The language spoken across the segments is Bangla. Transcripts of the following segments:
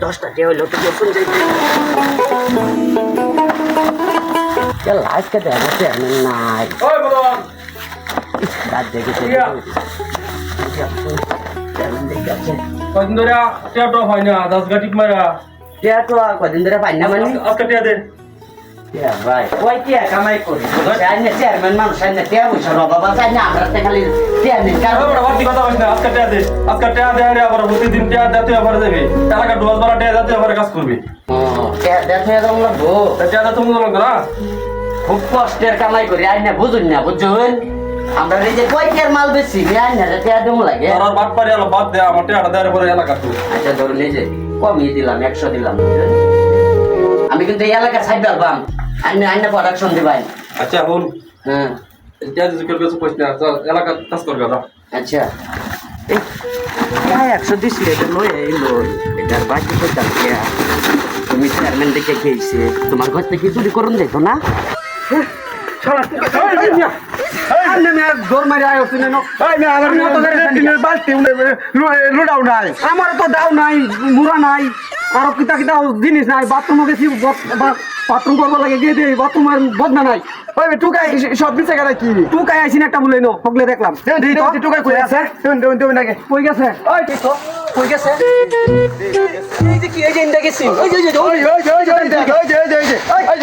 10টা কে হইলো তো কোন যাই চল আজকে দেখা চেয়ারম্যান নাই ওই বলুন রাত দেখেছে চেয়ারম্যান দেখেছে কদিন ধরে টিয়াটো হয় না 10 গাটি মারা টিয়া তো কদিন ধরে পাই না মানে আজকে টিয়া দে টিয়া ভাই কই টিয়া কামাই করি জানি চেয়ারম্যান মানুষ না টিয়া বসে বাবা জানি আমরা তো খালি চেয়ারম্যান কারো বড় বাড়তি কথা কইছ না আজকে টিয়া দে আরে আবার প্রতিদিন টিয়া দিতে আবার দেবে এলাকা ডোল বড় টিয়া দিতে আবার কাজ করবে টিয়া দেখে তো লাগবো টিয়া দিতে তুমি লাগবে না খুব কষ্টের কামাই করি আই না বুঝুন না বুঝুন আমরা এই যে কয় টিয়ার মাল বেশি আই না টিয়া দম লাগে আর বাদ পারি আলো বাদ দে আমার টিয়াটা দেয়ার পরে এলাকা তো আচ্ছা ধরুন এই যে কমিয়ে দিলাম 100 দিলাম আমি কিন্তু এই এলাকা ছাইড পারবাম আইনা প্রোডাকশন দিবাই আচ্ছা হন হ্যাঁ টিয়া জিজ্ঞেস করছ কইছ না এলাকা কাজ করবে না আচ্ছা এই 100 দিস লে লই এই লই এটার বাকি তো চালিয়ে তুমি চেয়ারম্যান দেখে খেয়েছে তোমার ঘর থেকে চুরি করুন দেখো না আমার তো দাও নাই মুড়া নাই আর কিতা কিতা জিনিস নাই বাথরুমে গেছি বাথরুম করবো লাগে গিয়ে দিয়ে বাথরুমের বদনা নাই টুকাই সব দিচ্ছে কেন কি টুকাই আইসিন একটা বলে নো হকলে দেখলাম টুকাই কই আছে কই গেছে ওই ঠিক তো কই গেছে এই যে কি এই যে ইন্দা গেছি ওই যে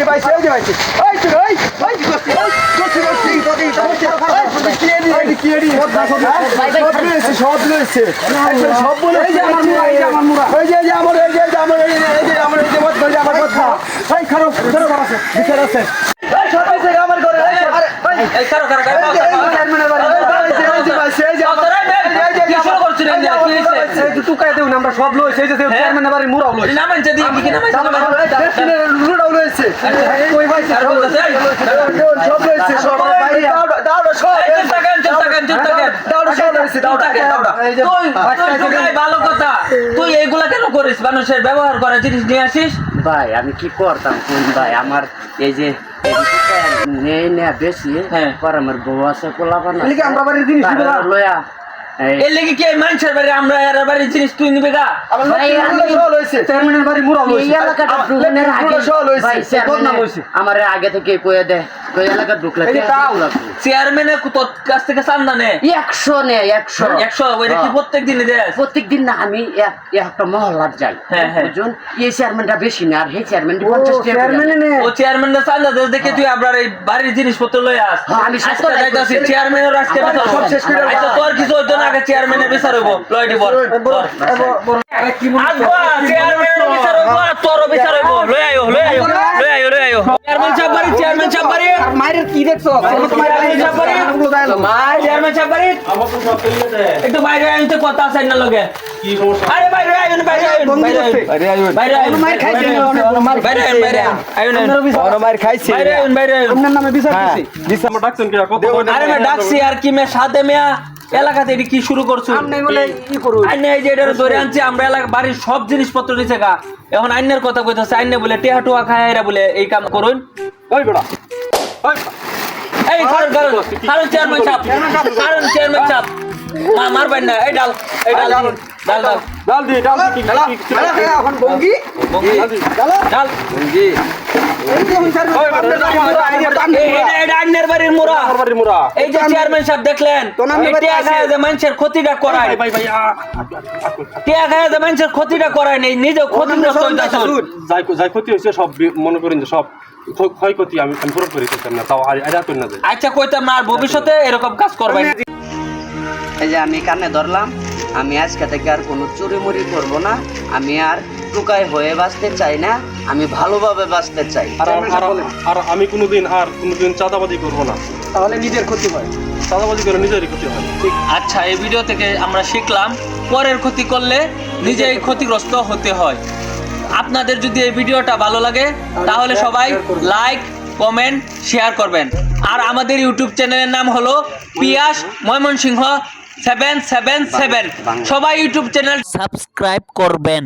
ভাই ওই যে ভাই ওই তুই ওই সব লইছে সব বলে এই যে আমার মুড়া ওই যে আমার এই যে আমার এই যে আমার এই যে মত করে আমার কথা এই খারাপ আছে বিচার আছে এই সব আছে আমার ঘরে আরে এই খারাপ চেয়ারম্যানের বাড়ি এই যে ভাই সেই যে কি শুরু করছিস কি হইছে এই তুই কাই দেউ আমরা সব লইছে এই যে চেয়ারম্যানের বাড়ি মুড়াও লইছে না মানছে দি কি না মানছে মুড়াও লইছে কই ভাই সব লইছে সব ভাই দাও সব ভালো কথা তুই এইগুলা কেন করিস মানুষের ব্যবহার করার জিনিস নিয়ে আসিস ভাই আমি কি করতাম কোন ভাই আমার এই যে বেশি পর আমার বউ আছে পোলাপান আমরা বাড়ির জিনিস লয়া এর লেগে কি মানুষের বাড়ি আমরা এর বাড়ির জিনিস তুই নিবে গা চেয়ারম্যানের বাড়ি মুড়া এই এলাকাটা ঢুকনের আগে ভাই আমার আগে থেকে কয়ে দে ওই এলাকা ঢুকলে চেয়ারম্যানে তোর কাছ থেকে চান্দা নে 100 নে 100 ওইটা কি প্রত্যেক দিনে দেয় প্রত্যেকদিন না আমি একটা মহল্লার যাই বুঝুন এই চেয়ারম্যানটা বেশি না আর এই চেয়ারম্যান 50 টাকা ও চেয়ারম্যানটা চান্দা দেশ দেখে তুই আপনার এই বাড়ির জিনিসপত্র লই আস আমি আজকে যাইতাছি চেয়ারম্যানের আজকে সব শেষ করে আচ্ছা তোর কিছু হইতো না আগে চেয়ারম্যানের বিচার হইব লইডি বল আসবা চেয়ারম্যানের বিচার হইব তোর বিচার হইব লই আইও চেয়ারম্যান সাহেব বাড়ি মায়ের কি দেখছো চেয়ারম্যান সাহেব বাড়ি আমার তো সব পেয়ে দে একটু বাইরে আইতে কথা আছে না লগে কি সমস্যা আরে বাইরে আইন মায়ের খাইছে আপনার নামে বিচার দিছি আমার ডাকছেন কি কত আরে মে ডাকছি আর কি মে সাথে মিয়া এলাকাতে এটি কি শুরু করছো আপনি বলে কি করু আইনে এই যে এটা ধরে আনছি আমরা এলাকা বাড়ির সব জিনিসপত্র নিছে গা এখন আইনের কথা কইতাছে আইনে বলে টিয়া টুয়া খায় এরা বলে এই কাম করুন ওই বড়া ওই এই কারণ চেয়ারম্যান সাহেব মারবেন না এই ডাল ডাল দি এখন বঙ্গি ডাল আইনের বাড়ির মোড়া এই যে চেয়ারম্যান সাহেব দেখলেন টিয়া খায় যে মানুষের ক্ষতিটা করায় টিয়া খায় যে মানুষের ক্ষতিটা করায় নেই নিজে ক্ষতিগ্রস্ত হইতাছে যাই ক্ষতি হয়েছে সব মনে করেন যে সব ক্ষয়ক্ষতি আমি পূরণ করে দিতাম না তাও আইডা করি না আচ্ছা কইতাম না আর ভবিষ্যতে এরকম কাজ করবেন এই যে আমি কানে ধরলাম আমি আজকে থেকে আর কোনো চুরি মুড়ি করবো না আমি আর টুকাই হয়ে বাঁচতে চাই না আমি ভালোভাবে বাঁচতে চাই আর আমি কোনোদিন চাঁদাবাজি করবো না তাহলে নিজের ক্ষতি হয় চাঁদাবাজি করে নিজেরই ক্ষতি হয় ঠিক আচ্ছা এই ভিডিও থেকে আমরা শিখলাম পরের ক্ষতি করলে নিজেই ক্ষতিগ্রস্ত হতে হয় আপনাদের যদি এই ভিডিওটা ভালো লাগে তাহলে সবাই লাইক কমেন্ট শেয়ার করবেন আর আমাদের ইউটিউব চ্যানেলের নাম হলো পিয়াস ময়মনসিংহ 777 সবাই ইউটিউব চ্যানেল সাবস্ক্রাইব করবেন।